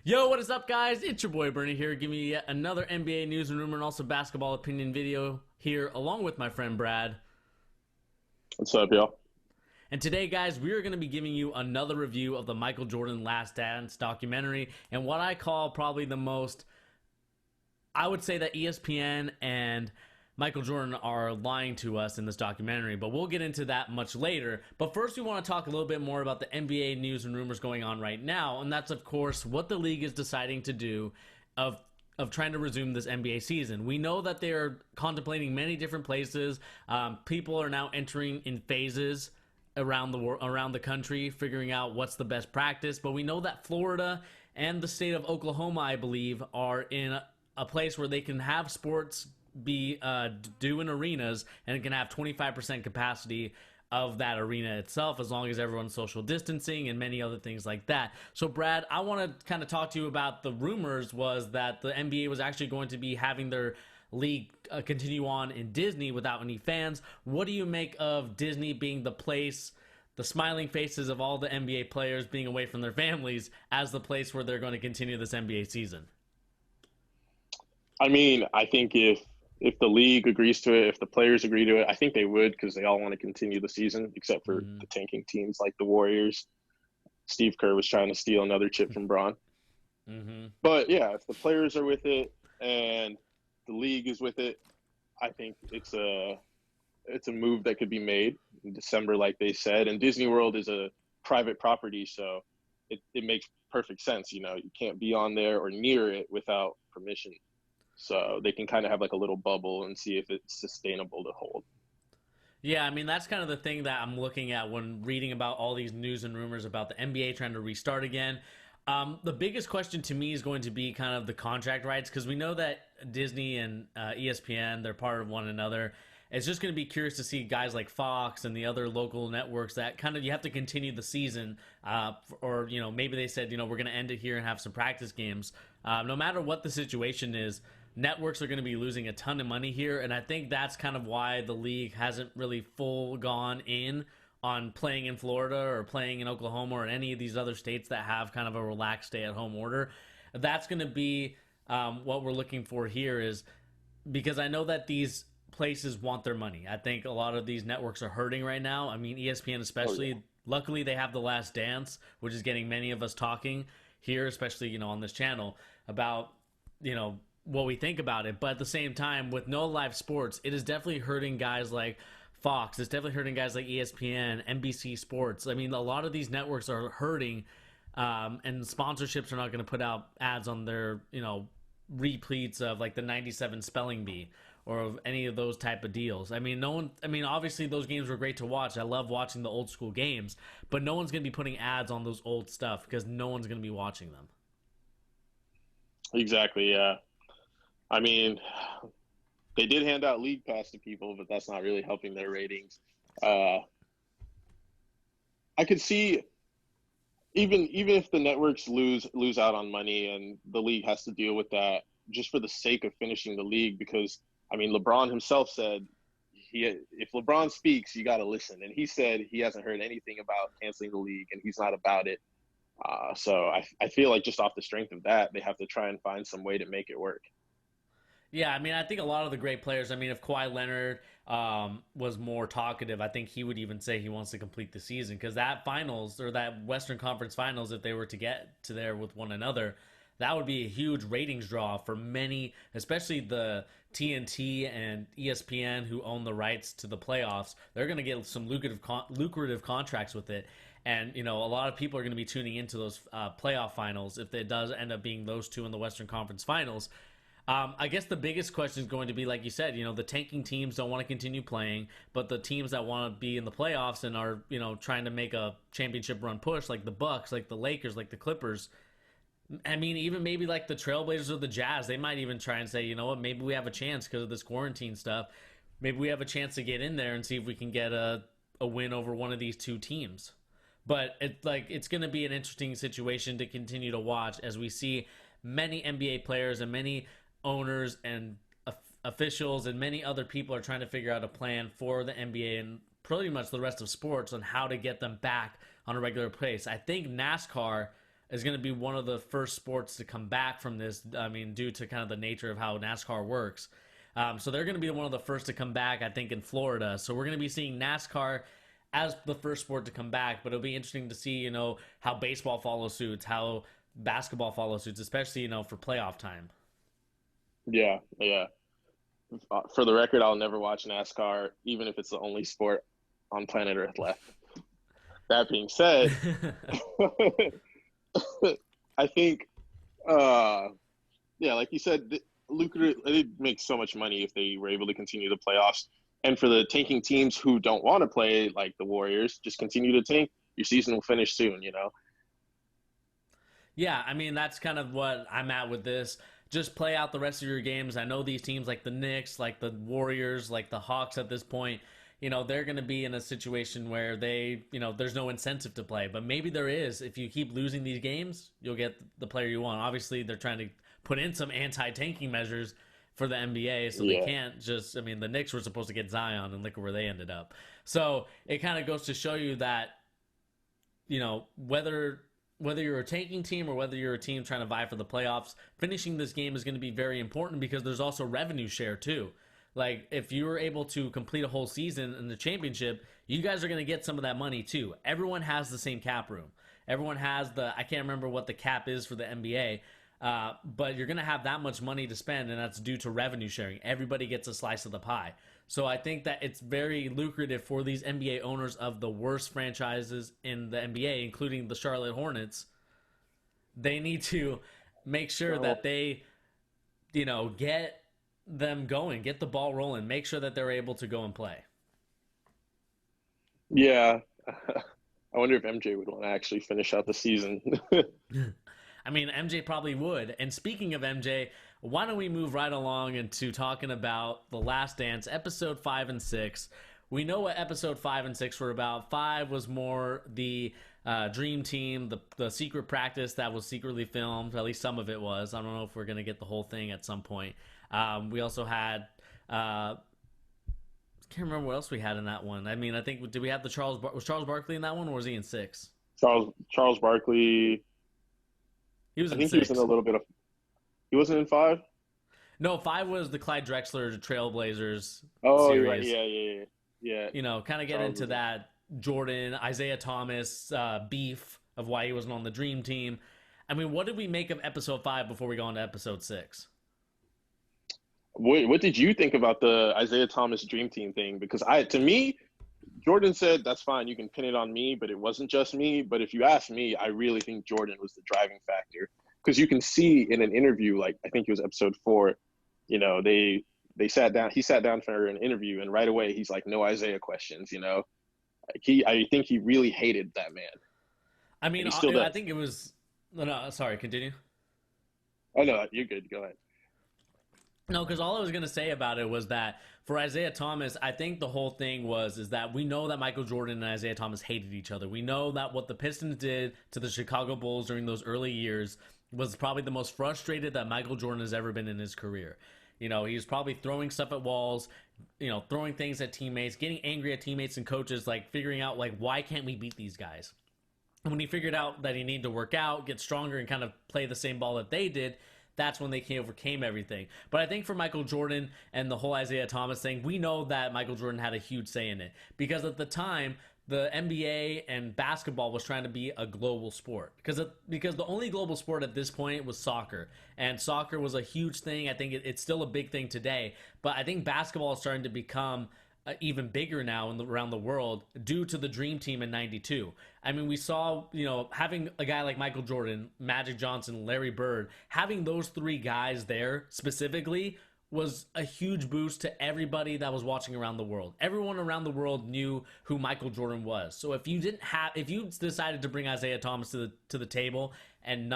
Yo, what is up, guys? It's your boy Bernie here, giving you yet another NBA news and rumor and also basketball opinion video here, along with my friend Brad. What's up, y'all? And today, guys, we are going to be giving you another review of the Michael Jordan Last Dance documentary, and what I call probably the most, I would say that ESPN and Michael Jordan are lying to us in this documentary, but we'll get into that much later. But first, we want to talk a little bit more about the NBA news and rumors going on right now, and that's, of course, what the league is deciding to do of trying to resume this NBA season. We know that they are contemplating many different places. People are now entering in phases around the country, figuring out what's the best practice. But we know that Florida and the state of Oklahoma, I believe, are in a place where they can have sports be do in arenas, and it can have 25% capacity of that arena itself, as long as everyone's social distancing and many other things like that. So Brad, I want to kind of talk to you about the rumors was that the NBA was actually going to be having their league continue on in Disney without any fans. What do you make of Disney being the place, the smiling faces of all the NBA players being away from their families, as the place where they're going to continue this NBA season? I mean, I think if the league agrees to it, if the players agree to it, I think they would because they all want to continue the season, except for Mm-hmm. the tanking teams like the Warriors. Steve Kerr was trying to steal another chip from Braun. Mm-hmm. But yeah, if the players are with it and the league is with it, I think it's a move that could be made in December, like they said. And Disney World is a private property, so it makes perfect sense. You know, you can't be on there or near it without permission. So they can kind of have like a little bubble and see if it's sustainable to hold. Yeah, I mean, that's kind of the thing that I'm looking at when reading about all these news and rumors about the NBA trying to restart again. The biggest question to me is going to be kind of the contract rights, because we know that Disney and ESPN, they're part of one another. It's just going to be curious to see guys like Fox and the other local networks that kind of you have to continue the season, or maybe they said we're going to end it here and have some practice games. No matter what the situation is, networks are going to be losing a ton of money here, and I think that's kind of why the league hasn't really full gone in on playing in Florida or playing in Oklahoma or any of these other states that have kind of a relaxed stay-at-home order. That's going to be what we're looking for here, is because I know that these places want their money. I think a lot of these networks are hurting right now. I mean, ESPN Oh yeah, especially. Luckily, they have The Last Dance, which is getting many of us talking here, especially on this channel about what we think about it. But at the same time, with no live sports, it is definitely hurting guys like Fox. It's definitely hurting guys like ESPN, NBC Sports. I mean, a lot of these networks are hurting, and sponsorships are not going to put out ads on their repeats of like the '97 spelling bee or of any of those type of deals. I mean, no one. I mean, obviously those games were great to watch. I love watching the old school games, but no one's going to be putting ads on those old stuff because no one's going to be watching them. exactly. Yeah. I mean, they did hand out league pass to people, but that's not really helping their ratings. Uh, I could see even if the networks lose out on money and the league has to deal with that just for the sake of finishing the league, because I mean LeBron himself said if LeBron speaks you got to listen, and he said he hasn't heard anything about canceling the league and he's not about it. So I feel like just off the strength of that they have to try and find some way to make it work. Yeah, I mean, I think a lot of the great players. I mean, if Kawhi Leonard was more talkative, I think he would even say he wants to complete the season, because that finals or that Western Conference Finals, if they were to get to there with one another, that would be a huge ratings draw for many, especially the TNT and ESPN who own the rights to the playoffs. They're going to get some lucrative contracts with it. And a lot of people are going to be tuning into those playoff finals if it does end up being those two in the Western Conference Finals. I guess the biggest question is going to be, like you said, the tanking teams don't want to continue playing, but the teams that want to be in the playoffs and are, trying to make a championship run push, like the Bucks, like the Lakers, like the Clippers. I mean, even maybe like the Trailblazers or the Jazz, they might even try and say, you know what, maybe we have a chance because of this quarantine stuff. Maybe we have a chance to get in there and see if we can get a win over one of these two teams. But it's going to be an interesting situation to continue to watch as we see many NBA players and many owners and officials and many other people are trying to figure out a plan for the NBA and pretty much the rest of sports on how to get them back on a regular pace. I think NASCAR is going to be one of the first sports to come back from this. I mean, due to kind of the nature of how NASCAR works. So they're going to be one of the first to come back, I think, in Florida. So we're going to be seeing NASCAR as the first sport to come back. But it'll be interesting to see, how baseball follows suits, how basketball follows suits, especially, for playoff time. Yeah, yeah. For the record, I'll never watch NASCAR, even if it's the only sport on planet Earth left. That being said, I think, yeah, like you said, lucrative. They make so much money if they were able to continue the playoffs. And for the tanking teams who don't want to play, like the Warriors, just continue to tank. Your season will finish soon. Yeah, I mean, that's kind of what I'm at with this. Just play out the rest of your games. I know these teams like the Knicks, like the Warriors, like the Hawks at this point, they're going to be in a situation where there's no incentive to play. But maybe there is. If you keep losing these games, you'll get the player you want. Obviously, they're trying to put in some anti-tanking measures for the NBA, so they can't just, the Knicks were supposed to get Zion, and look where they ended up. So it kind of goes to show you that, whether you're a tanking team or whether you're a team trying to vie for the playoffs, finishing this game is going to be very important because there's also revenue share too. Like, if you're able to complete a whole season in the championship, you guys are going to get some of that money too. Everyone has the same cap room. Everyone has I can't remember what the cap is for the NBA, but you're going to have that much money to spend, and that's due to revenue sharing. Everybody gets a slice of the pie. So I think that it's very lucrative for these NBA owners of the worst franchises in the NBA, including the Charlotte Hornets. They need to make sure that they, get them going, get the ball rolling, make sure that they're able to go and play. Yeah. I wonder if MJ would want to actually finish out the season. I mean, MJ probably would. And speaking of MJ, why don't we move right along into talking about The Last Dance, episode 5 and 6. We know what episode 5 and 6 were about. 5 was more the dream team, the secret practice that was secretly filmed. At least some of it was. I don't know if we're going to get the whole thing at some point. We also had... I can't remember what else we had in that one. I think, did we have was Charles Barkley in that one, or was he in 6? Charles Barkley... He was in 6. He was in a little bit of... He wasn't in 5? No, 5 was the Clyde Drexler Trailblazers series. Right. Yeah. Kind of get into that Jordan, Isaiah Thomas beef of why he wasn't on the dream team. What did we make of episode 5 before we go on to episode 6? What did you think about the Isaiah Thomas dream team thing? Because to me, Jordan said, that's fine, you can pin it on me, but it wasn't just me. But if you ask me, I really think Jordan was the driving factor. Because you can see in an interview, like I think it was episode 4, they sat down. He sat down for an interview, and right away he's like, "No Isaiah questions." I think he really hated that man. I think it was. No, sorry. Continue. Oh no, you're good. Go ahead. No, because all I was going to say about it was that for Isaiah Thomas, I think the whole thing is that we know that Michael Jordan and Isaiah Thomas hated each other. We know that what the Pistons did to the Chicago Bulls during those early years was probably the most frustrated that Michael Jordan has ever been in his career. He was probably throwing stuff at walls, throwing things at teammates, getting angry at teammates and coaches, like figuring out, like, why can't we beat these guys? And when he figured out that he needed to work out, get stronger, and kind of play the same ball that they did, that's when they overcame everything. But I think for Michael Jordan and the whole Isaiah Thomas thing, we know that Michael Jordan had a huge say in it. Because at the time, the NBA and basketball was trying to be a global sport. Because the only global sport at this point was soccer. And soccer was a huge thing. I think it's still a big thing today. But I think basketball is starting to become even bigger now around the world due to the Dream Team in '92. We saw, having a guy like Michael Jordan, Magic Johnson, Larry Bird, having those 3 guys there specifically was a huge boost to everybody that was watching around the world. Everyone around the world knew who Michael Jordan was. So if you decided to bring Isaiah Thomas to the table and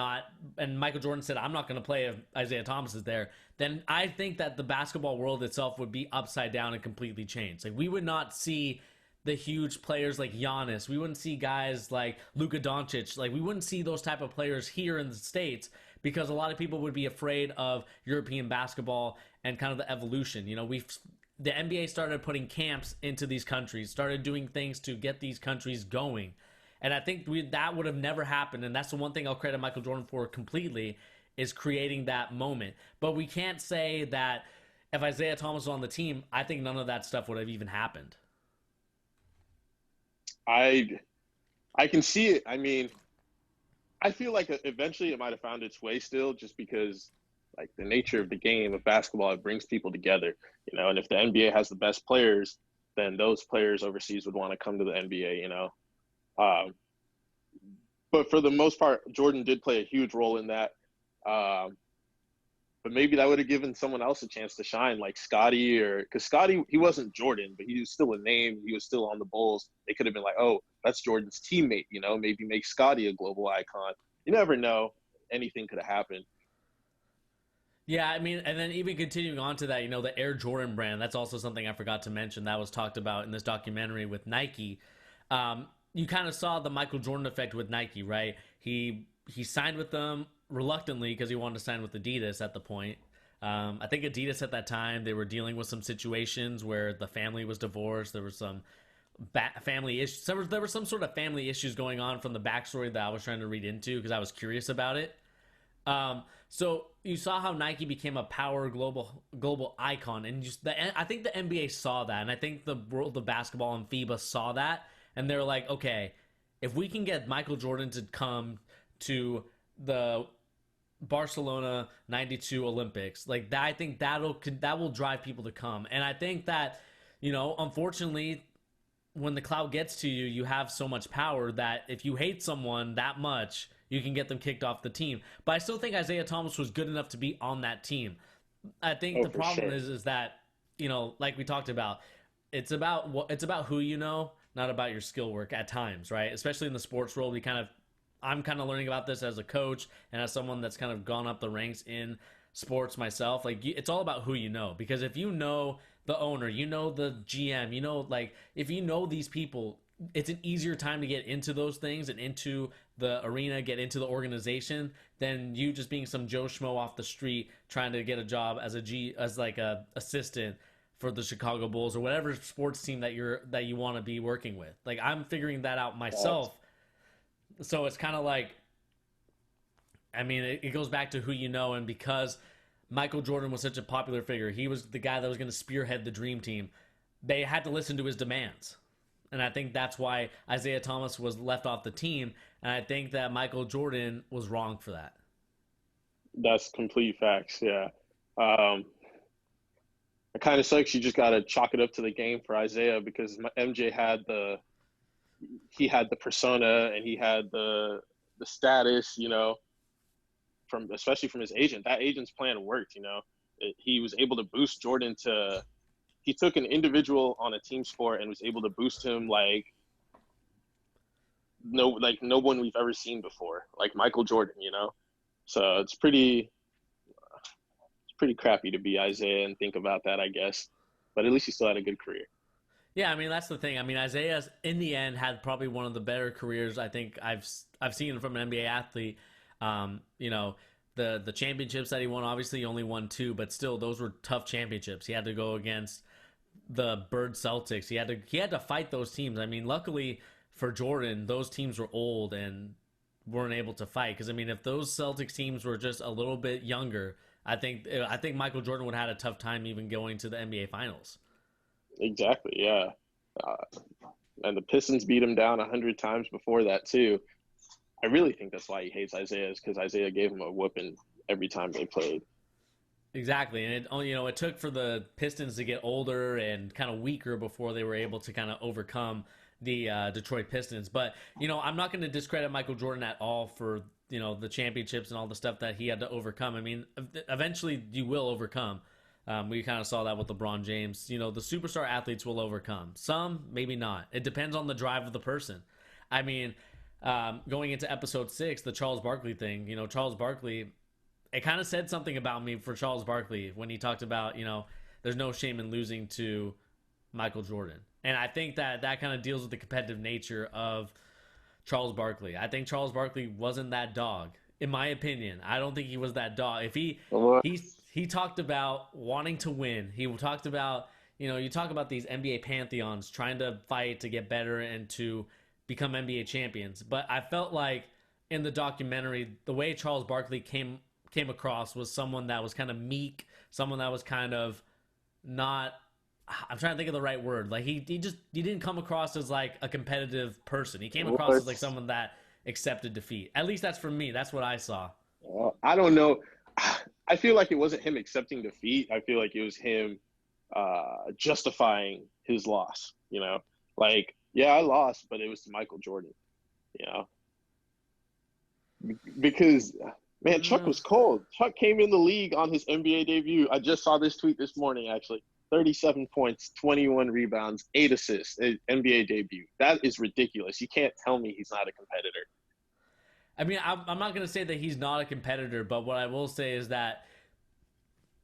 Michael Jordan said, "I'm not going to play if Isaiah Thomas is there," then I think that the basketball world itself would be upside down and completely changed. Like, we would not see the huge players like Giannis. We wouldn't see guys like Luka Doncic. Like, we wouldn't see those type of players here in the States because a lot of people would be afraid of European basketball and kind of the evolution. The NBA started putting camps into these countries, started doing things to get these countries going. And I think that would have never happened. And that's the one thing I'll credit Michael Jordan for completely, is creating that moment. But we can't say that if Isaiah Thomas was on the team, I think none of that stuff would have even happened. I I can see it. I mean, I feel like eventually it might have found its way still, just because like the nature of the game of basketball, it brings people together, and if the NBA has the best players, then those players overseas would want to come to the NBA. Um, but for the most part, Jordan did play a huge role in that. Um, but maybe that would have given someone else a chance to shine, like Scotty, or because Scotty, he wasn't Jordan, but he was still a name. He was still on the Bulls. They could have been like, oh, that's Jordan's teammate. Maybe make Scotty a global icon. You never know. Anything could have happened. Yeah, I mean, and then even continuing on to that, the Air Jordan brand, that's also something I forgot to mention that was talked about in this documentary with Nike. You kind of saw the Michael Jordan effect with Nike, right? He signed with them reluctantly because he wanted to sign with Adidas at the point. I think Adidas at that time, they were dealing with some situations where the family was divorced. There was some family issues. There was some sort of family issues going on from the backstory that I was trying to read into because I was curious about it. So you saw how Nike became a power global icon, and I think the NBA saw that, and I think the world of basketball and FIBA saw that, and they're like, okay, if we can get Michael Jordan to come to the Barcelona '92 Olympics, like that, I think that will drive people to come, and I think that unfortunately, when the clout gets to you, you have so much power that if you hate someone that much, you can get them kicked off the team. But I still think Isaiah Thomas was good enough to be on that team. I think Oh, the for problem sure. is that like we talked about, it's about who you know, not about your skill work at times, right? Especially in the sports world, I'm kind of learning about this as a coach and as someone that's kind of gone up the ranks in sports myself. Like it's all about who you know, because if you know the owner, the GM, like if you know these people, it's an easier time to get into those things and into the arena, get into the organization, than you just being some Joe Schmo off the street trying to get a job as like a assistant for the Chicago Bulls or whatever sports team that you want to be working with. Like I'm figuring that out Facts. myself. So it's kind of like, I mean, it goes back to who you know, and because Michael Jordan was such a popular figure, he was the guy that was going to spearhead the dream team. They had to listen to his demands. And I think that's why Isaiah Thomas was left off the team. And I think that Michael Jordan was wrong for that. That's complete facts. Yeah. Um, it kind of sucks. You just got to chalk it up to the game for Isaiah, because MJ had the persona, and he had the status, from especially from his agent. That agent's plan worked. He was able to boost Jordan to. He took an individual on a team sport and was able to boost him like no one we've ever seen before, like Michael Jordan. So it's pretty crappy to be Isaiah and think about that, I guess. But at least he still had a good career. Yeah, I mean that's the thing. I mean Isaiah in the end had probably one of the better careers I think I've seen from an NBA athlete. The championships that he won, obviously he only won two, but still those were tough championships. He had to go against the Bird Celtics. He had to fight those teams. I mean, luckily for Jordan, those teams were old and weren't able to fight. Because I mean, if those Celtics teams were just a little bit younger, I think Michael Jordan would have had a tough time even going to the NBA Finals. Exactly. Yeah. Uh, and the Pistons beat him down 100 times before that too. I really think that's why he hates Isaiah, is because Isaiah gave him a whooping every time they played. Exactly, and it took for the Pistons to get older and kind of weaker before they were able to kind of overcome the Detroit Pistons. But I'm not going to discredit Michael Jordan at all for the championships and all the stuff that he had to overcome. I mean, eventually you will overcome. We kind of saw that with LeBron James. The superstar athletes will overcome. Some, maybe not. It depends on the drive of the person. I mean, going into episode 6, the Charles Barkley thing. Charles Barkley, it kind of said something about me for Charles Barkley when he talked about, there's no shame in losing to Michael Jordan. And I think that kind of deals with the competitive nature of Charles Barkley. I think Charles Barkley wasn't that dog, in my opinion. I don't think he was that dog. If he talked about wanting to win, he talked about, you talk about these NBA pantheons trying to fight to get better and to become NBA champions. But I felt like in the documentary, the way Charles Barkley came across was someone that was kind of meek, someone that was kind of not. I'm trying to think of the right word. Like he didn't come across as like a competitive person. He came across as like What's someone that accepted defeat. At least that's for me. That's what I saw. I don't know. I feel like it wasn't him accepting defeat. I feel like it was him justifying his loss. You know, like yeah, I lost, but it was to Michael Jordan. You know, because man, Chuck Mm, was cold. Chuck came in the league on his NBA debut. I just saw this tweet this morning, actually. 37 points, 21 rebounds, 8 assists, NBA debut. That is ridiculous. You can't tell me he's not a competitor. I mean, I'm not going to say that he's not a competitor, but what I will say is that,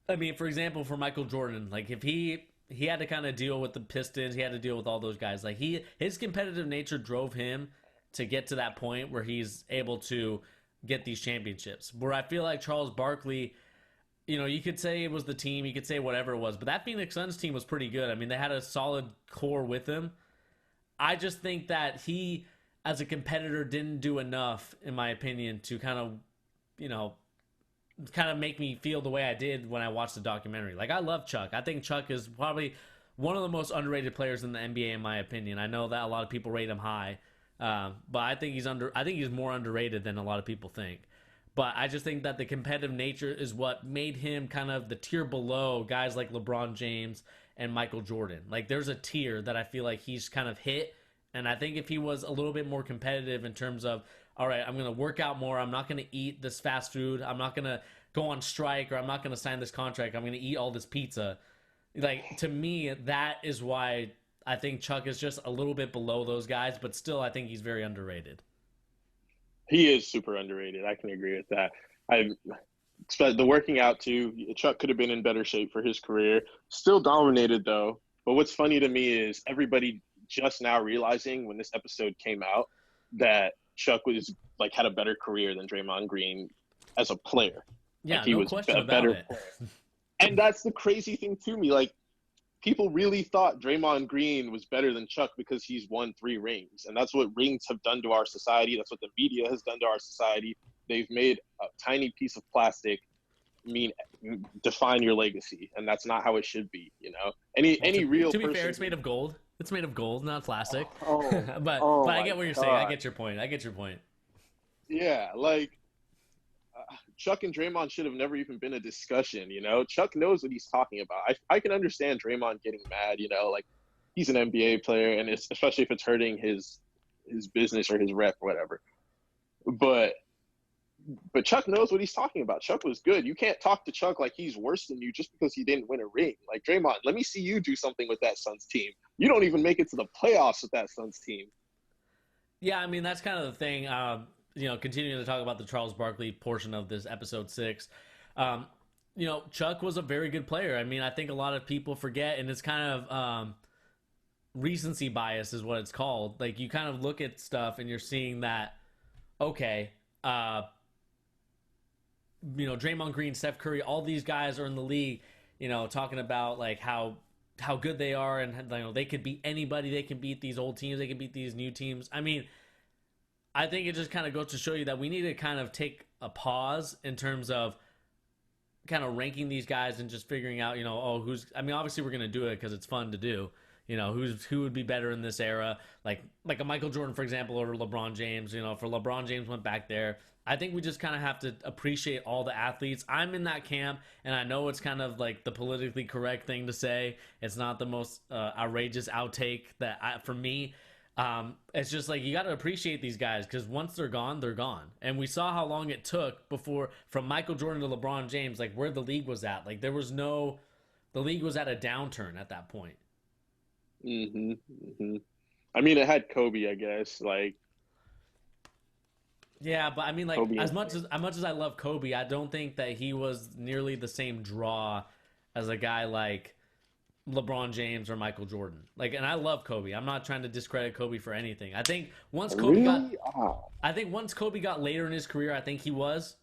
I mean, for example, for Michael Jordan, like if he had to kind of deal with the Pistons, he had to deal with all those guys. Like his competitive nature drove him to get to that point where he's able to get these championships. Where I feel like Charles Barkley, you know, you could say it was the team, you could say whatever it was, but that Phoenix Suns team was pretty good. I mean, they had a solid core with him. I just think that he, as a competitor, didn't do enough, in my opinion, to kind of, you know, kind of make me feel the way I did when I watched the documentary. Like, I love Chuck. I think Chuck is probably one of the most underrated players in the NBA, in my opinion. I know that a lot of people rate him high, but I think he's I think he's more underrated than a lot of people think. But I just think that the competitive nature is what made him kind of the tier below guys like LeBron James and Michael Jordan. Like, there's a tier that I feel like he's kind of hit. And I think if he was a little bit more competitive in terms of, all right, I'm going to work out more. I'm not going to eat this fast food. I'm not going to go on strike, or I'm not going to sign this contract. I'm going to eat all this pizza. Like, to me, that is why I think Chuck is just a little bit below those guys, but still I think he's very underrated. He is super underrated. I can agree with that. I the working out too. Chuck could have been in better shape for his career. Still dominated though. But what's funny to me is everybody just now realizing when this episode came out that Chuck was like had a better career than Draymond Green as a player. Like Yeah, he no was question a about better it. player. And that's the crazy thing to me. Like people really thought Draymond Green was better than Chuck because he's won 3 rings. And that's what rings have done to our society. That's what the media has done to our society. They've made a tiny piece of plastic mean define your legacy, and that's not how it should be. You know, Well, any real to be fair, person. it's made of gold. It's made of gold, not plastic. Oh, But oh I my get what you're saying. I God. get your point. I get your point. Yeah, like Chuck and Draymond should have never even been a discussion. You know, Chuck knows what he's talking about. I can understand Draymond getting mad. You know, like he's an NBA player, and it's, especially if it's hurting his business or his rep or whatever. But Chuck knows what he's talking about. Chuck was good. You can't talk to Chuck like he's worse than you just because he didn't win a ring. Like Draymond, let me see you do something with that Suns team. You don't even make it to the playoffs with that Suns team. Yeah, I mean that's kind of the thing. You know, continuing to talk about the Charles Barkley portion of this episode 6. Um, you know, Chuck was a very good player. I mean, I think a lot of people forget, and it's kind of recency bias is what it's called. Like you kind of look at stuff and you're seeing that, okay, you know, Draymond Green, Steph Curry, all these guys are in the league, you know, talking about like how good they are, and you know they could beat anybody. They can beat these old teams. They can beat these new teams. I mean, I think it just kind of goes to show you that we need to kind of take a pause in terms of kind of ranking these guys and just figuring out, you know, oh, who's. I mean, obviously we're gonna do it because it's fun to do. You know, who would be better in this era, like a Michael Jordan, for example, or LeBron James. You know, for LeBron James went back there. I think we just kind of have to appreciate all the athletes. I'm in that camp, and I know it's kind of like the politically correct thing to say. It's not the most outrageous outtake for me. It's just like you got to appreciate these guys because once they're gone, they're gone. And we saw how long it took before from Michael Jordan to LeBron James, like where the league was at. Like the league was at a downturn at that point. Hmm. Hmm. I mean, it had Kobe, I guess. Like Yeah, but I mean, like Kobe and as much as I love Kobe, I don't think that he was nearly the same draw as a guy like LeBron James or Michael Jordan. Like, and I love Kobe. I'm not trying to discredit Kobe for anything. really. Oh. I think once Kobe got later in his career, I think he was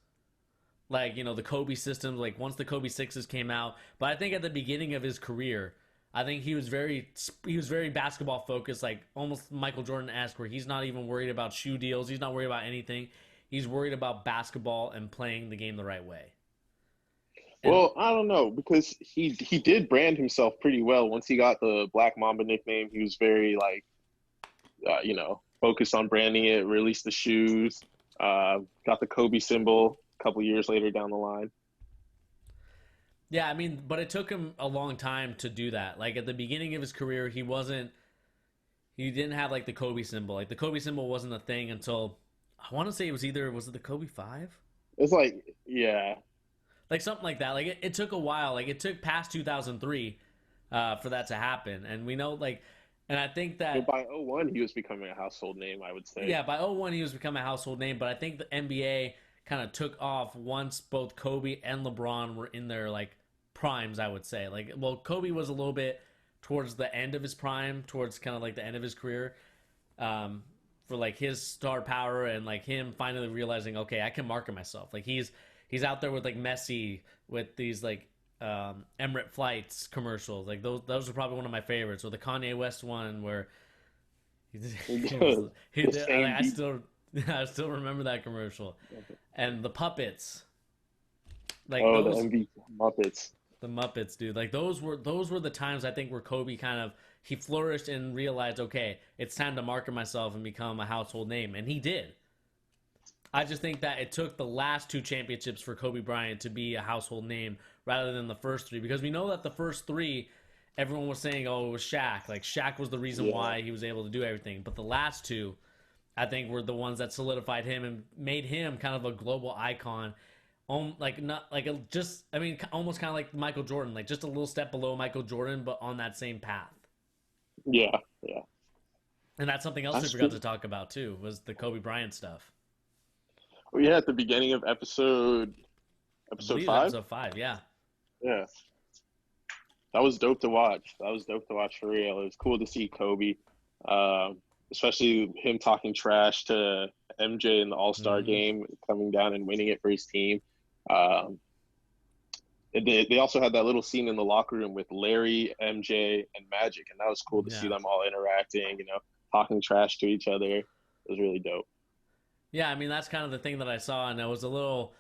like, you know, the Kobe system. Like once the Kobe sixes came out, but I think at the beginning of his career, I think he was very basketball focused, like almost Michael Jordan-esque, where he's not even worried about shoe deals. He's not worried about anything. He's worried about basketball and playing the game the right way. And Well, I don't know because he did brand himself pretty well once he got the Black Mamba nickname. He was very like focused on branding it, released the shoes, got the Kobe symbol a couple years later down the line. yeah, I mean, but it took him a long time to do that. Like at the beginning of his career, he didn't have like the Kobe symbol. Like the Kobe symbol wasn't a thing until I want to say was it the Kobe 5? It's like, yeah. Like something like that. Like it took a while. Like it took past 2003 for that to happen. And we know like, and I think But that by '01, he was becoming a household name, I would say. yeah, by '01 he was becoming a household name. But I think the NBA kind of took off once both Kobe and LeBron were in their like primes. I would say like, well, Kobe was a little bit towards the end of his prime, towards kind of like the end of his career. For like his star power and like him finally realizing, okay, I can market myself. Like he's out there with like Messi with these like Emirate Flights commercials. Like those are probably one of my favorites. Or the Kanye West one where he The did, same I beat. still I still remember that commercial and the puppets like Oh, the those MV Muppets. the Muppets, dude. Like those were the times I think where Kobe kind of he flourished and realized, okay, it's time to market myself and become a household name, and he did. I just think that it took the last two championships for Kobe Bryant to be a household name rather than the first three because we know that the first three, everyone was saying, oh, it was Shaq. Like Shaq was the reason Yeah, why he was able to do everything. But the last two, I think, were the ones that solidified him and made him kind of a global icon. Like not like just I mean almost kind of like Michael Jordan, like just a little step below Michael Jordan, but on that same path. yeah, yeah. And that's something else we That's forgot true. to talk about too was the Kobe Bryant stuff. Oh, yeah, at the beginning of I episode believe it's five. episode 5. Yeah. Yeah, that was dope to watch. That was dope to watch for real. It was cool to see Kobe, um, especially him talking trash to MJ in the All Star Mm-hmm. game, coming down and winning it for his team. Um, they also had that little scene in the locker room with Larry, MJ, and Magic, and that was cool to see Yeah. them all interacting, talking trash to each other. It was really dope. Yeah, I mean that's kind of the thing that I saw, and it was a little.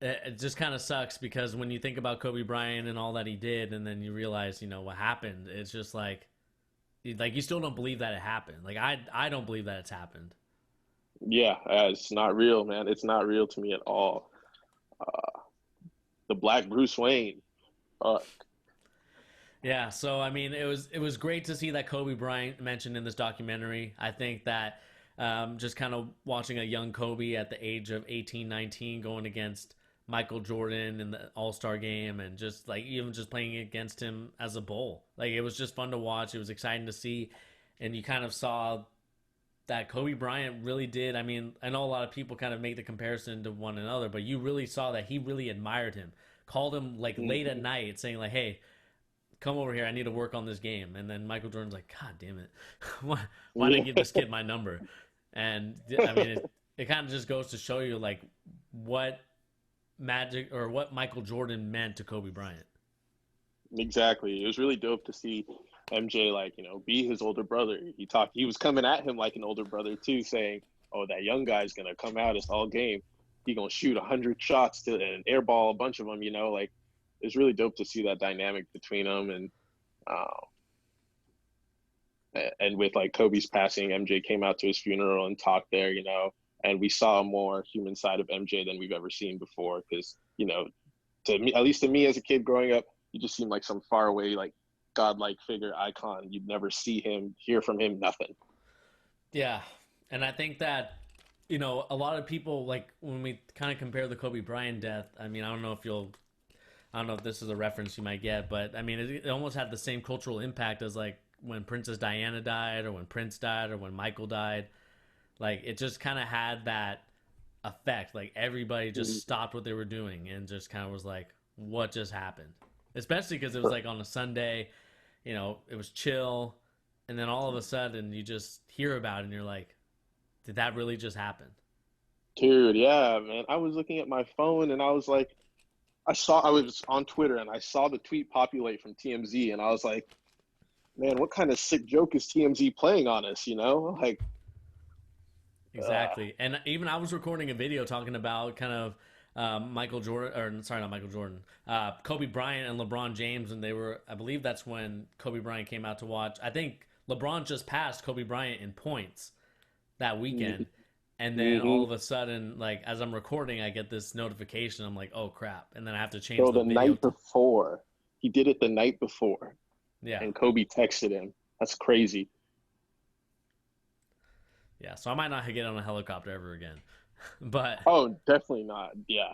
It just kind of sucks because when you think about Kobe Bryant and all that he did, and then you realize, what happened. It's just like you still don't believe that it happened. Like I don't believe that it's happened. Yeah, it's not real, man. It's not real to me at all. The Black Bruce Wayne. Uh, Yeah, so I mean, it was great to see that Kobe Bryant mentioned in this documentary. I think that just kind of watching a young Kobe at the age of 18, 19 going against Michael Jordan in the All Star game, and just like even just playing against him as a bull, like it was just fun to watch. It was exciting to see, and you kind of saw that Kobe Bryant really did. I mean, I know a lot of people kind of make the comparison to one another, but you really saw that he really admired him, called him like late at mhm. night, saying like, "Hey, come over here. I need to work on this game." And then Michael Jordan's like, God damn it. Why did I Yeah. give this kid my number? And I mean, it kind of just goes to show you like what magic or what Michael Jordan meant to Kobe Bryant. Exactly. It was really dope to see MJ like, be his older brother. He was coming at him like an older brother too, saying, "Oh, that young guy's gonna come at us all game. He gonna shoot 100 shots to and airball a bunch of them." Like it's really dope to see that dynamic between them, uh, and with like Kobe's passing, MJ came out to his funeral and talked there, and we saw a more human side of MJ than we've ever seen before. Because to me, at least to me as a kid growing up, he just seemed like some far away, like godlike figure icon. You'd never see him, hear from him, nothing. Yeah. And I think that, a lot of people, like, when we kind of compare the Kobe Bryant death, I mean, I don't know if this is a reference you might get, but I mean, it almost had the same cultural impact as like when Princess Diana died or when Prince died or when Michael died. Like it just kind of had that effect. Like everybody just stopped what they were doing and just kind of was like, what just happened? Especially because it was like on a Sunday, it was chill. And then all of a sudden you just hear about it and you're like, did that really just happen? Dude, yeah, man. I was looking at my phone and I was like, I was on Twitter and I saw the tweet populate from TMZ and I was like, man, what kind of sick joke is TMZ playing on us? Like, Exactly. And even I was recording a video talking about kind of Michael Jordan, or sorry, not Michael Jordan, Kobe Bryant and LeBron James. And I believe that's when Kobe Bryant came out to watch. I think LeBron just passed Kobe Bryant in points that weekend. And then all of a sudden, like, as I'm recording, I get this notification. I'm like, oh crap. And then I have to change bro, the the video. night before, he did it the night before, Yeah. and Kobe texted him. That's crazy. Yeah. So I might not get on a helicopter ever again. But Oh, definitely not. Yeah.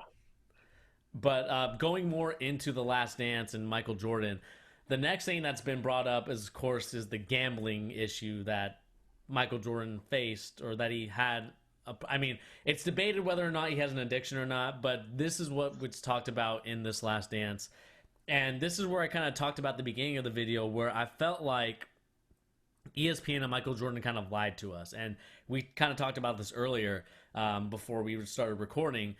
Going more into The Last Dance and Michael Jordan, the next thing that's been brought up is, of course, is the gambling issue that Michael Jordan faced, or that he had. I mean, it's debated whether or not he has an addiction or not, but this is what was talked about in this Last Dance. And this is where I kind of talked about the beginning of the video, where I felt like ESPN and Michael Jordan kind of lied to us. And we kind of talked about this earlier before we started recording.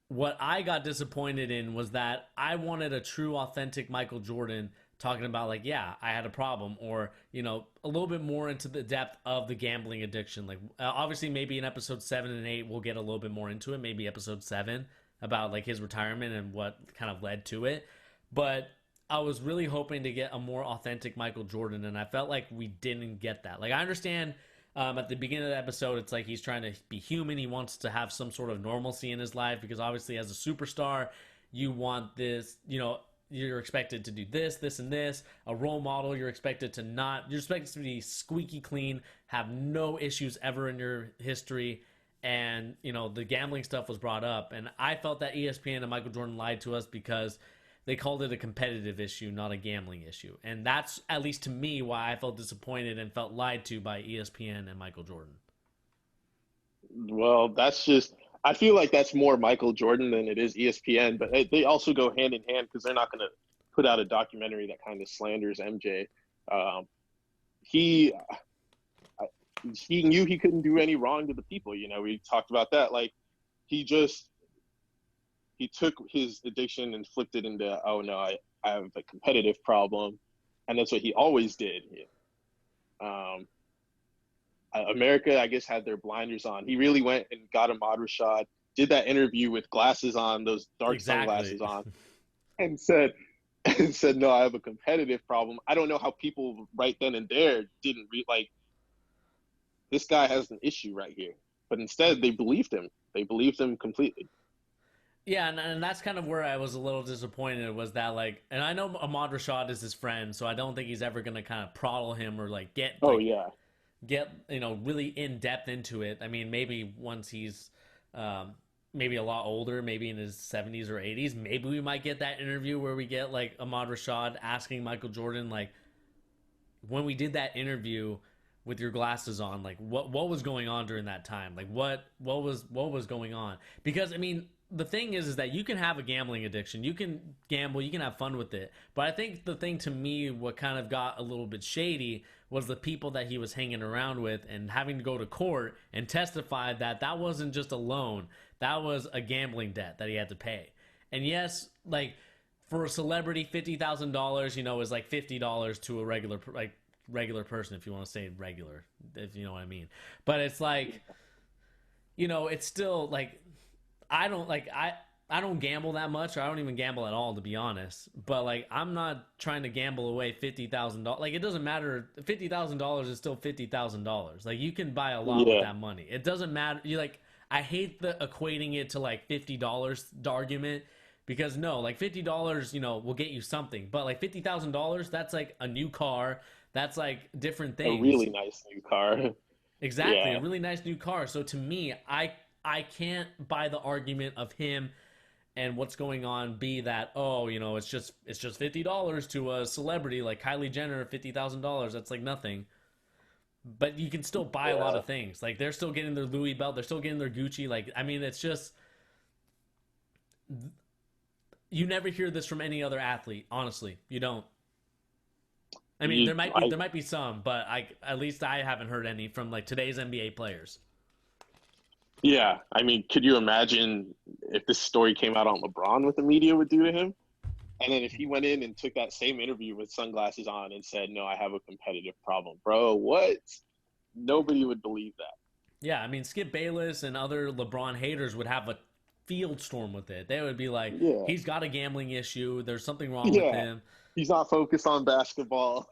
What I got disappointed in was that I wanted a true, authentic Michael Jordan talking about, like, yeah, I had a problem, or, you know, a little bit more into the depth of the gambling addiction. Like, obviously, maybe in episode 7 and 8, we'll get a little bit more into it. Maybe episode 7 about, like, his retirement and what kind of led to it. But I was really hoping to get a more authentic Michael Jordan, and I felt like we didn't get that. Like, I understand at the beginning of the episode, it's like he's trying to be human. He wants to have some sort of normalcy in his life, because obviously as a superstar, you want this, you know, you're expected to do this, this, and this. A role model, you're expected to be squeaky clean, have no issues ever in your history. And, you know, the gambling stuff was brought up. And I felt that ESPN and Michael Jordan lied to us because they called it a competitive issue, not a gambling issue. And that's, at least to me, why I felt disappointed and felt lied to by ESPN and Michael Jordan. Well, I feel like that's more Michael Jordan than it is ESPN, but they also go hand in hand, because they're not going to put out a documentary that kind of slanders MJ. He knew he couldn't do any wrong to the people. You know, we talked about that. Like, he took his addiction and flipped it into, oh no, I have a competitive problem. And that's what he always did. America, I guess, had their blinders on. He really went and got Ahmad Rashad, did that interview with glasses on, those dark sunglasses on, and said, no, I have a competitive problem. I don't know how people right then and there didn't like, this guy has an issue right here. But instead, they believed him. They believed him completely. Yeah, and that's kind of where I was a little disappointed, was that, like, and I know Ahmad Rashad is his friend, so I don't think he's ever going to kind of prod him or, like, get, you know, really in depth into it. I mean, maybe once he's maybe a lot older, maybe in his 70s or 80s, maybe we might get that interview where we get, like, Ahmad Rashad asking Michael Jordan, like, when we did that interview with your glasses on, like, what was going on during that time? Like, what was going on? Because, I mean, the thing is that you can have a gambling addiction. You can gamble. You can have fun with it. But I think the thing to me, what kind of got a little bit shady, was the people that he was hanging around with and having to go to court and testify that that wasn't just a loan. That was a gambling debt that he had to pay. And yes, like, for a celebrity, $50,000, you know, is like $50 to a regular person, if you want to say regular, if you know what I mean. But it's like, you know, it's still like, I don't gamble that much, or I don't even gamble at all, to be honest. But, like, I'm not trying to gamble away $50,000. Like, it doesn't matter. $50,000 is still $50,000. Like, you can buy a lot with that money. It doesn't matter. I hate the equating it to, like, $50 argument, because no, like, $50, you know, will get you something. But, like, $50,000, that's like a new car. That's like different things. A really nice new car. Exactly, a really nice new car. So to me, I can't buy the argument of him and what's going on be that, oh, you know, it's just $50 to a celebrity like Kylie Jenner, $50,000. That's like nothing. But you can still buy a lot of things. Like, they're still getting their Louis belt. They're still getting their Gucci. Like, I mean, it's just, you never hear this from any other athlete. Honestly, you don't. I mean, there might be some, but at least I haven't heard any from, like, today's NBA players. Yeah, I mean, could you imagine if this story came out on LeBron, what the media would do to him? And then if he went in and took that same interview with sunglasses on and said, "No, I have a competitive problem," bro, what? Nobody would believe that. Yeah, I mean, Skip Bayless and other LeBron haters would have a field storm with it. They would be like, Yeah, he's got a gambling issue. There's something wrong with yeah. him. He's not focused on basketball.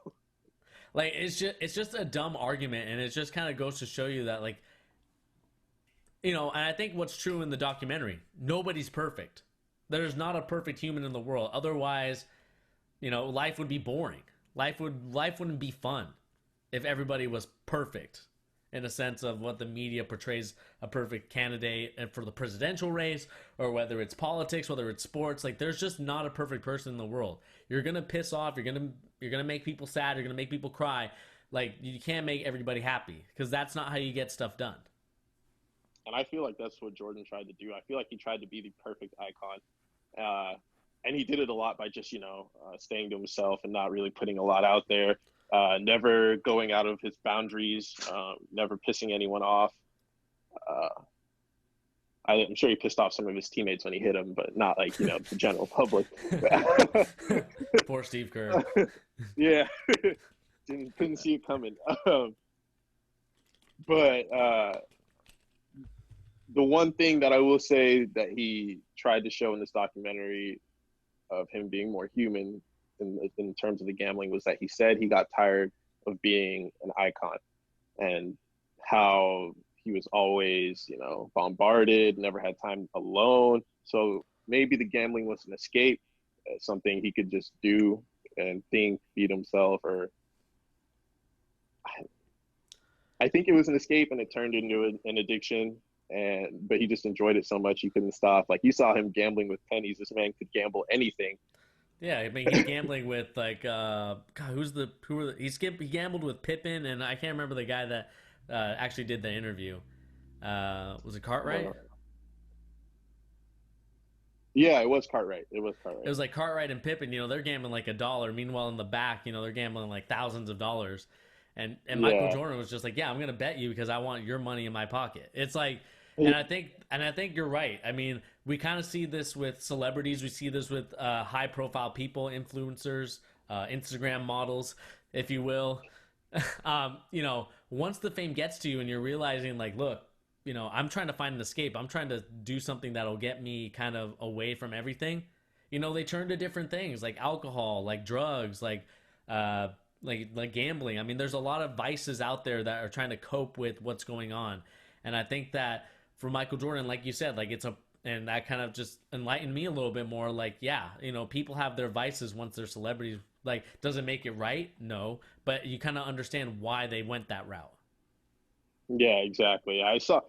Like it's just a dumb argument, and it just kind of goes to show you that, like, and I think what's true in the documentary, nobody's perfect. There's not a perfect human in the world. Otherwise, life would be boring. Life wouldn't be fun if everybody was perfect in a sense of what the media portrays a perfect candidate for the presidential race, or whether it's politics, whether it's sports. Like, there's just not a perfect person in the world. You're gonna piss off. You're gonna make people sad. You're gonna make people cry. Like, you can't make everybody happy, because that's not how you get stuff done. And I feel like that's what Jordan tried to do. I feel like he tried to be the perfect icon. And he did it a lot by just, staying to himself and not really putting a lot out there, never going out of his boundaries, never pissing anyone off. Uh, I'm sure he pissed off some of his teammates when he hit him, but not like, the general public. Poor Steve Kerr. Yeah, couldn't see it coming. But the one thing that I will say that he tried to show in this documentary of him being more human in terms of the gambling was that he said he got tired of being an icon, and how he was always, bombarded, never had time alone. So maybe the gambling was an escape, something he could just do and think, feed himself, or I think it was an escape and it turned into an addiction. But he just enjoyed it so much he couldn't stop. Like, you saw him gambling with pennies. This man could gamble anything. Yeah, I mean, he's gambling with, like, God, he gambled with Pippen, and I can't remember the guy that actually did the interview. Was it Cartwright? Yeah, it was Cartwright. It was It Cartwright. was like Cartwright and Pippen. They're gambling like $1. Meanwhile, in the back, they're gambling like thousands of dollars. And Michael Yeah. Jordan was just like, yeah, I'm gonna bet you because I want your money in my pocket. It's like, Yeah. and I think you're right. I mean, we kind of see this with celebrities. We see this with high profile people, influencers, Instagram models, if you will. Once the fame gets to you and you're realizing, like, look, I'm trying to find an escape. I'm trying to do something that'll get me kind of away from everything. They turn to different things like alcohol, like drugs, uh, like gambling. I mean, there's a lot of vices out there that are trying to cope with what's going on, and I think that for Michael Jordan, like you said, like, and that kind of just enlightened me a little bit more. Like, yeah, people have their vices once they're celebrities. Like, does it make it right? No, but you kind of understand why they went that route. Yeah, exactly. I saw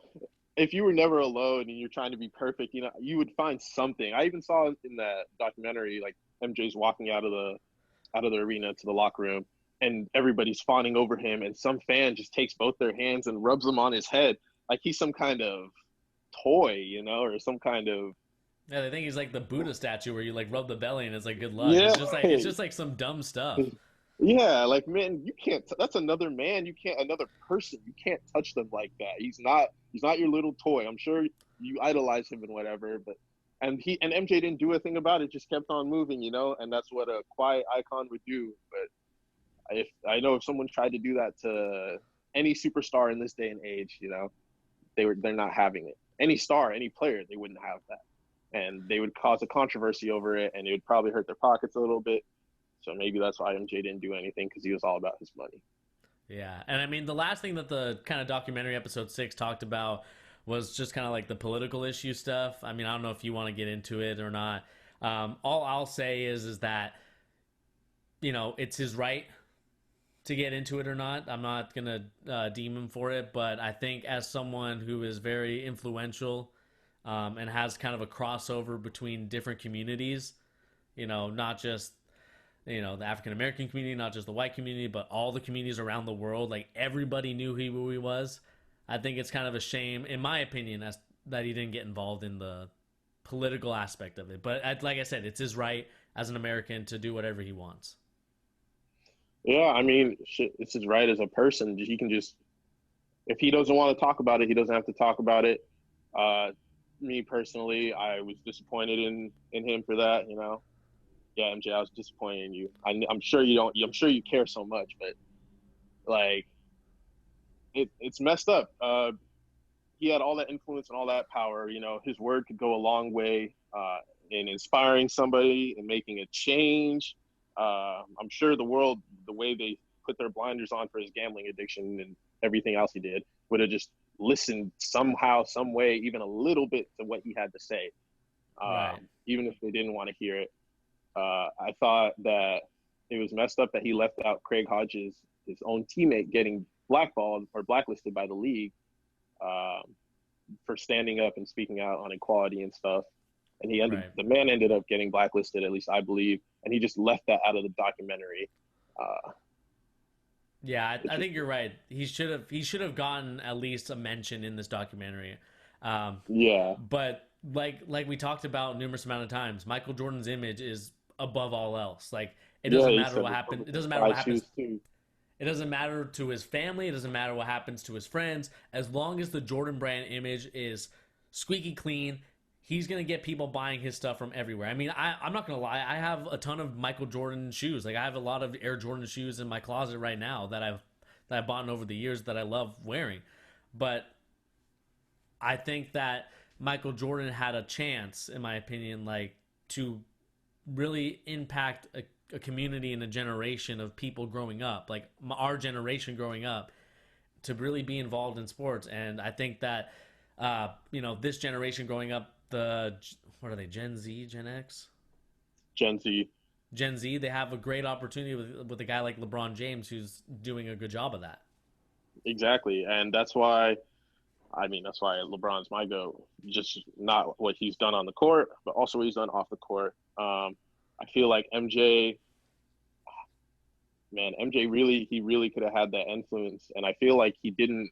if you were never alone and you're trying to be perfect, you would find something. I even saw in that documentary, like, MJ's walking out of the arena to the locker room, and everybody's fawning over him, and some fan just takes both their hands and rubs them on his head like he's some kind of toy, or some kind of Yeah, they think he's like the Buddha statue where you like rub the belly and it's like good luck. yeah, It's just like some dumb stuff. yeah. Like, man, you can't. That's another man. You can't, another person. You can't touch them like that. He's not your little toy. I'm sure you idolize him and whatever, but and MJ didn't do a thing about it. Just kept on moving, and that's what a quiet icon would do. But if I know if someone tried to do that to any superstar in this day and age, they're not having it. Any star, any player, they wouldn't have that, and they would cause a controversy over it, and it would probably hurt their pockets a little bit. So maybe that's why MJ didn't do anything, because he was all about his money. Yeah, and I mean, the last thing that the kind of documentary episode 6 talked about was just kind of like the political issue stuff. I mean, I don't know if you want to get into it or not. All I'll say is that it's his right to get into it or not. I'm not gonna deem him for it, but I think as someone who is very influential, and has kind of a crossover between different communities, not just the African American community, not just the white community, but all the communities around the world. Like, everybody knew who he was. I think it's kind of a shame, in my opinion, that he didn't get involved in the political aspect of it. But like I said, it's his right as an American to do whatever he wants. Yeah, I mean, shit, it's his right as a person. He can just, if he doesn't want to talk about it, he doesn't have to talk about it. Uh, Me personally, I was disappointed in him for that. Yeah, MJ, I was disappointed in you. I'm sure you don't. I'm sure you care so much, but like it's messed up. He had all that influence and all that power. You know, his word could go a long way in inspiring somebody and making a change. I'm sure the world, the way they put their blinders on for his gambling addiction and everything else he did, would have just listened somehow, some way, even a little bit to what he had to say, Right. even if they didn't want to hear it. I thought that it was messed up that he left out Craig Hodges, his own teammate, getting blackballed or blacklisted by the league um, for standing up and speaking out on equality and stuff. And Right. the man ended up getting blacklisted, at least I believe, and he just left that out of the documentary. Uh, Yeah, I which is, think you're right. He should have gotten at least a mention in this documentary. Um, yeah, but like we talked about numerous amount of times, Michael Jordan's image is above all else. Like it yeah, doesn't he matter said what happened. It Republicans doesn't matter buy what happens. shoes too. It doesn't matter to his family. It doesn't matter what happens to his friends. As long as the Jordan brand image is squeaky clean, he's going to get people buying his stuff from everywhere. I mean, I'm not going to lie. I have a ton of Michael Jordan shoes. Like I have a lot of Air Jordan shoes in my closet right now that I've bought over the years that I love wearing. But I think that Michael Jordan had a chance, in my opinion, like to really impact a community and a generation of people growing up, like our generation growing up, to really be involved in sports. And I think that, this generation growing up, what are they, Gen Z, Gen X? Gen Z, Gen Z, they have a great opportunity with a guy like LeBron James who's doing a good job of that. exactly, and that's why. I mean, that's why LeBron's my go. Just not what he's done on the court, but also what he's done off the court. I feel like MJ, man, MJ really he really could have had that influence, and I feel like he didn't.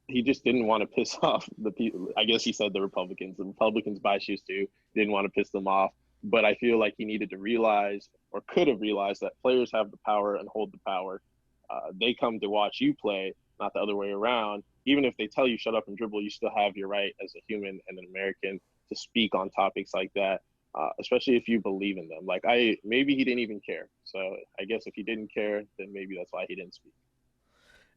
He just didn't want to piss off the people. I guess he said the Republicans. The Republicans buy shoes too. Didn't want to piss them off, but I feel like he needed to realize or could have realized that players have the power and hold the power. They come to watch you play, not the other way around. Even if they tell you shut up and dribble, you still have your right as a human and an American to speak on topics like that, especially if you believe in them. Like maybe he didn't even care. So I guess if he didn't care, then maybe that's why he didn't speak.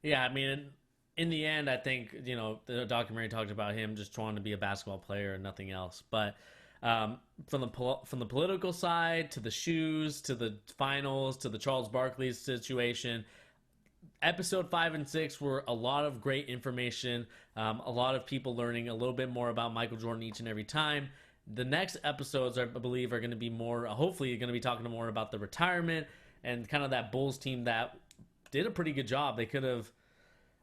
Yeah, I mean, in the end, I think the documentary talked about him just trying to be a basketball player and nothing else. But from the political side to the shoes to the finals to the Charles Barkley situation, episode 5 and 6 were a lot of great information. A lot of people learning a little bit more about Michael Jordan each and every time. The next episodes, I believe, are going to be more. Hopefully, going to be talking more about the retirement and kind of that Bulls team that did a pretty good job. They could have.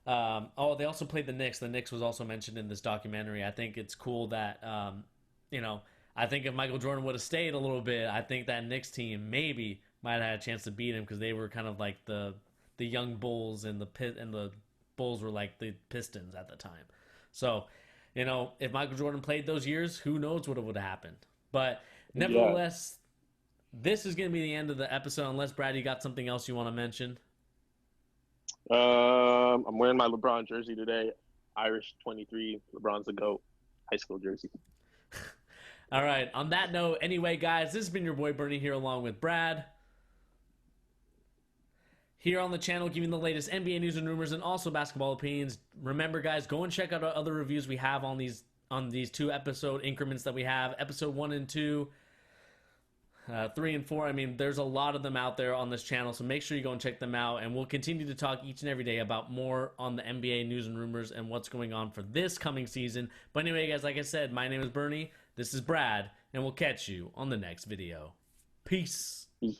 They also played the Knicks. The Knicks was also mentioned in this documentary. I think it's cool that I think if Michael Jordan would have stayed a little bit, I think that Knicks team maybe might have had a chance to beat him because they were kind of like the young Bulls and the Bulls were like the Pistons at the time. So, if Michael Jordan played those years, who knows what would have happened. But Yeah. nevertheless, this is going to be the end of the episode. Unless Brad, you got something else you want to mention? I'm wearing my LeBron jersey today. Irish 23. LeBron's the GOAT. High school jersey. All right. On that note, anyway, guys, this has been your boy Bernie here along with Brad. Here on the channel, giving the latest NBA news and rumors and also basketball opinions. Remember, guys, go and check out our other reviews we have on these 2 episode increments that we have. Episode 1 and 2, 3 and 4. I mean, there's a lot of them out there on this channel, so make sure you go and check them out. And we'll continue to talk each and every day about more on the NBA news and rumors and what's going on for this coming season. But anyway, guys, like I said, my name is Bernie. This is Brad, and we'll catch you on the next video. Peace. Peace.